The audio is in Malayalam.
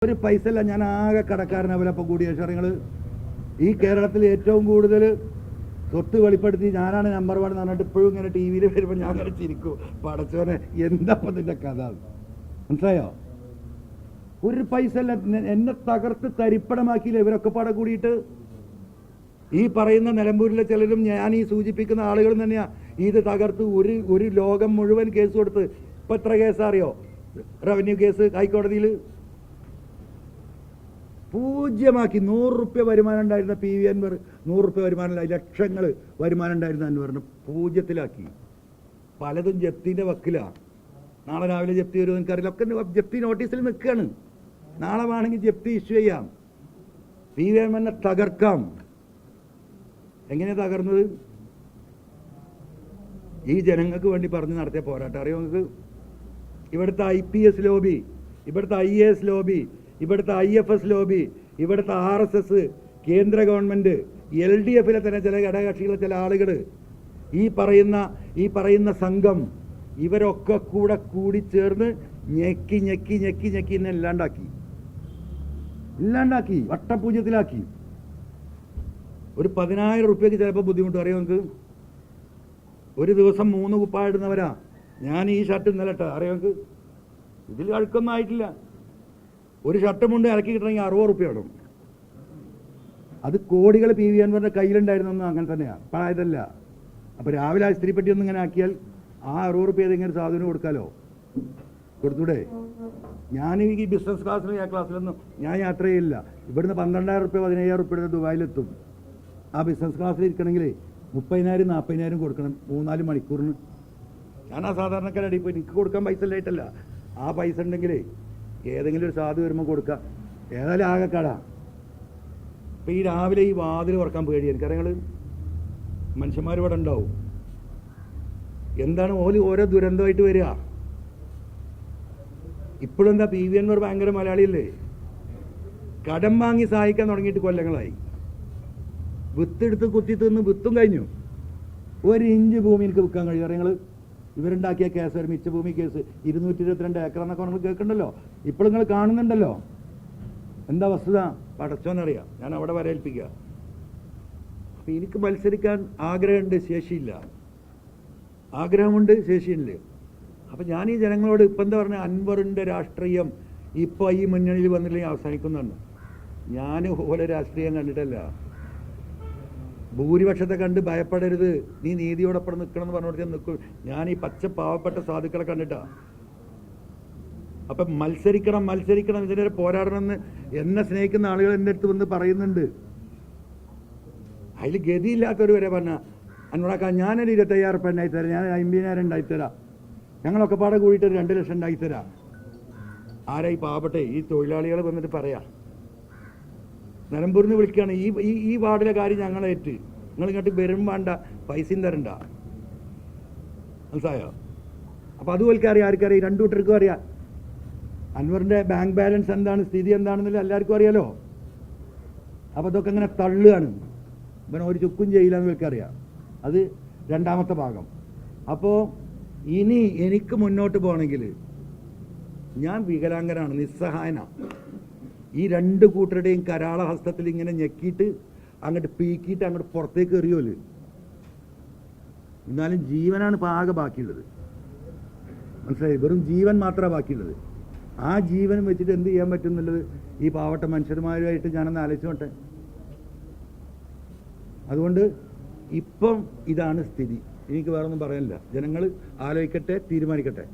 ഒരു പൈസ അല്ല, ഞാൻ ആകെ കടക്കാരനവലപ്പം കൂടിയ നിങ്ങൾ ഈ കേരളത്തിൽ ഏറ്റവും കൂടുതൽ സ്വത്ത് വെളിപ്പെടുത്തി ഞാനാണ് നമ്പർ 1 എന്ന് പറഞ്ഞിട്ട് ഇപ്പോഴും ഇങ്ങനെ ടി വിയിൽ വരുമ്പോൾ ഞാൻ അങ്ങനെ ചിരിക്കും. പടച്ചോനെ എന്താപ്പം ഇതിൻ്റെ കഥ, മനസ്സിലായോ? ഒരു പൈസ അല്ല, എന്നെ തകർത്ത് തരിപ്പണമാക്കിയില്ല ഇവരൊക്കെ പാടെ കൂടിയിട്ട്. ഈ പറയുന്ന നിലമ്പൂരിലെ ചിലരും ഞാൻ ഈ സൂചിപ്പിക്കുന്ന ആളുകളും തന്നെയാണ് ഇത് തകർത്ത് ഒരു ലോകം മുഴുവൻ കേസ് കൊടുത്ത്. ഇപ്പം എത്ര കേസാറിയോ? റവന്യൂ കേസ് ഹൈക്കോടതിയിൽ പൂജ്യമാക്കി. 100 റുപ്യ വരുമാനം ഉണ്ടായിരുന്ന പി വി അൻവർ 100 റുപ്യ വരുമാനമില്ല, ലക്ഷങ്ങൾ വരുമാനം ഉണ്ടായിരുന്ന അൻവറിന് പൂജ്യത്തിലാക്കി. പലതും ജപ്തിൻ്റെ വക്കിലാണ്. നാളെ രാവിലെ ജപ്തി വരുമോ എനിക്കറിയില്ല. ഒക്കെ ജപ്തി നോട്ടീസിൽ നിൽക്കുകയാണ്. നാളെ വേണമെങ്കിൽ ജപ്തി ഇഷ്യൂ ചെയ്യാം. പി വി അൻവറിനെ തകർക്കാം. എങ്ങനെയാണ് തകർന്നത്? ഈ ജനങ്ങൾക്ക് വേണ്ടി പറഞ്ഞ് നടത്തിയ പോരാട്ടം അറിയോ നിങ്ങൾക്ക്? ഇവിടുത്തെ IPS ലോബി, ഇവിടുത്തെ IAS ലോബി, ഇവിടുത്തെ IFS ലോബി, ഇവിടുത്തെ RSS, കേന്ദ്ര ഗവൺമെൻറ്, LDFിലെ തന്നെ ചില ഘടകകക്ഷികളെ ചില ആളുകൾ, ഈ പറയുന്ന സംഘം, ഇവരൊക്കെ കൂടി ചേർന്ന് ഞെക്കി ഞെക്കി ഞെക്കി ഞെക്കി എന്നെ ഇല്ലാണ്ടാക്കി വട്ടപൂജ്യത്തിലാക്കി. ഒരു 10,000 റുപ്യക്ക് ചിലപ്പോൾ ബുദ്ധിമുട്ട് അറിയോ നിങ്ങൾക്ക്? ഒരു ദിവസം 3 കുപ്പായിടുന്നവരാ. ഞാൻ ഈ ഷർട്ട് ഇന്നലെ അറിയോ നിങ്ങൾക്ക്? ഇതിൽ അഴുക്കൊന്നും ആയിട്ടില്ല. ഒരു ഷർട്ടും കൊണ്ട് ഇറക്കി കിട്ടണമെങ്കിൽ 60 റുപ്യ ഇടും. അത് കോടികൾ പി വി അൻവറിൻ്റെ കയ്യിലുണ്ടായിരുന്നൊന്നും അങ്ങനെ തന്നെയാണ്, പഴയതല്ല. അപ്പോൾ രാവിലെ ആ സ്ത്രീപ്പെട്ടി ഒന്നും ഇങ്ങനെ ആക്കിയാൽ ആ 60 റുപ്യ ഏതെങ്കിലും സാധനം കൊടുക്കാലോ, കൊടുത്തൂടെ? ഞാൻ ഈ ബിസിനസ് ക്ലാസ്സിലൊന്നും ഞാൻ യാത്ര ചെയ്യില്ല. ഇവിടുന്ന് 12,000 റുപ്യ 15,000 റുപ്യ ദുബായിലെത്തും. ആ ബിസിനസ് ക്ലാസ്സിൽ ഇരിക്കണമെങ്കിൽ 30,000 40,000 കൊടുക്കണം 3-4 മണിക്കൂറിന്. ഞാൻ ആ സാധാരണക്കാരടി പോയി എനിക്ക് കൊടുക്കാൻ പൈസ ഇല്ലായിട്ടല്ല. ആ പൈസ ഉണ്ടെങ്കിൽ ഏതെങ്കിലും ഒരു സാധു വരുമ്പോൾ കൊടുക്കുക. ഏതായാലും ആകെ കട. ഇപ്പം ഈ രാവിലെ ഈ വാതിൽ തുറക്കാൻ പേടിയാണ് എനിക്കറിയാം. മനുഷ്യന്മാർ ഇവിടെ ഉണ്ടാവും. എന്താണ് ഓരോ ദുരന്തമായിട്ട് വരിക. ഇപ്പോഴെന്താ പി വി അൻവർ ഭയങ്കര മലയാളിയല്ലേ? കടം വാങ്ങി സഹായിക്കാൻ തുടങ്ങിയിട്ട് കൊല്ലങ്ങളായി. വിത്തെടുത്ത് കുത്തി തിന്ന് വിത്തും കഴിഞ്ഞു. 1 ഇഞ്ച് ഭൂമി എനിക്ക് വിൽക്കാൻ കഴിയും അറിയങ്ങൾ. ഇവരുണ്ടാക്കിയ കേസ്, ഒരു മിച്ചഭൂമി കേസ് 222 ഏക്കർ എന്നൊക്കെ നമ്മൾ കേൾക്കണ്ടല്ലോ. ഇപ്പോൾ നിങ്ങൾ കാണുന്നുണ്ടല്ലോ. എന്താ വസ്തുത പടച്ചോനറിയാം. ഞാൻ അവിടെ വരേൽപ്പിക്കുക. അപ്പം എനിക്ക് മത്സരിക്കാൻ ആഗ്രഹമുണ്ട്, ശേഷിയില്ല. ആഗ്രഹമുണ്ട്, ശേഷിയില്ല. അപ്പം ഞാൻ ഈ ജനങ്ങളോട് ഇപ്പം എന്താ പറഞ്ഞാൽ, അൻവറിൻ്റെ രാഷ്ട്രീയം ഇപ്പോൾ ഈ മുന്നണിയിൽ വന്നില്ലെങ്കിൽ അവസാനിക്കുന്നുണ്ട്. ഞാൻ ഓരോ രാഷ്ട്രീയം കണ്ടിട്ടല്ല. ഭൂരിപക്ഷത്തെ കണ്ട് ഭയപ്പെടരുത്, നീ നീതിയോടൊപ്പം നിൽക്കണം എന്ന് പറഞ്ഞുകൊണ്ട് നിൽക്കും. ഞാൻ ഈ പച്ച പാവപ്പെട്ട സാധുക്കളെ കണ്ടിട്ടാ. അപ്പം മത്സരിക്കണം, ഇതിനെ പോരാടണമെന്ന് എന്നെ സ്നേഹിക്കുന്ന ആളുകൾ എൻ്റെ അടുത്ത് വന്ന് പറയുന്നുണ്ട്. അതിൽ ഗതിയില്ലാത്തവർ വരെ പറഞ്ഞ അൻവറാക്ക ഞാനൊരു 25,000 റുപ്യ ഉണ്ടായിത്തരാം, ഞാൻ 50,000 ഉണ്ടായിത്തരാം, ഞങ്ങളൊക്കെ പാടെ കൂടിയിട്ട് 2 ലക്ഷം ഉണ്ടായിത്തരാം. ആരായി പാവപ്പെട്ടെ ഈ തൊഴിലാളികൾ വന്നിട്ട് പറയാം. നിലമ്പൂരിൽ നിന്ന് വിളിക്കുകയാണ്, ഈ വാർഡിലെ കാര്യം ഞങ്ങളേറ്റ്, നിങ്ങൾ ഇങ്ങോട്ട് വരും വേണ്ട, പൈസയും തരണ്ട. മനസ്സിലായോ? അപ്പോൾ അതുപോലെ അറിയാം. ആർക്കറിയാം? 2 കൂട്ടർക്കും അറിയാം. അൻവറിൻ്റെ ബാങ്ക് ബാലൻസ് എന്താണ്, സ്ഥിതി എന്താണെന്നില്ല എല്ലാവർക്കും അറിയാലോ. അപ്പോൾ അതൊക്കെ ഇങ്ങനെ തള്ളുകയാണ്. ഇവൻ ഒരു ചുക്കും ചെയ്യില്ല എന്ന് എനിക്കറിയാം. അത് 2ാമത്തെ ഭാഗം. അപ്പോൾ ഇനി എനിക്ക് മുന്നോട്ട് പോകണമെങ്കിൽ ഞാൻ വികലാംഗനാണ്, നിസ്സഹായനാണ്. ഈ 2 കൂട്ടരുടെയും കരാള ഹസ്തത്തിൽ ഇങ്ങനെ ഞെക്കിയിട്ട് അങ്ങോട്ട് പീക്കിയിട്ട് അങ്ങോട്ട് പുറത്തേക്ക് എറിയുമല്ലോ. എന്നാലും ജീവനാണ് ഇപ്പോൾ ആകെ ബാക്കിയുള്ളത്. മനസ്സിലായി? വെറും ജീവൻ മാത്രമാണ് ബാക്കിയുള്ളത്. ആ ജീവനും വെച്ചിട്ട് എന്ത് ചെയ്യാൻ പറ്റും എന്നുള്ളത് ഈ പാവപ്പെട്ട മനുഷ്യന്മാരുമായിട്ട് ഞാനൊന്ന് ആലോചിച്ചോട്ടെ. അതുകൊണ്ട് ഇപ്പം ഇതാണ് സ്ഥിതി. എനിക്ക് വേറൊന്നും പറയാനില്ല. ജനങ്ങൾ ആലോചിക്കട്ടെ, തീരുമാനിക്കട്ടെ.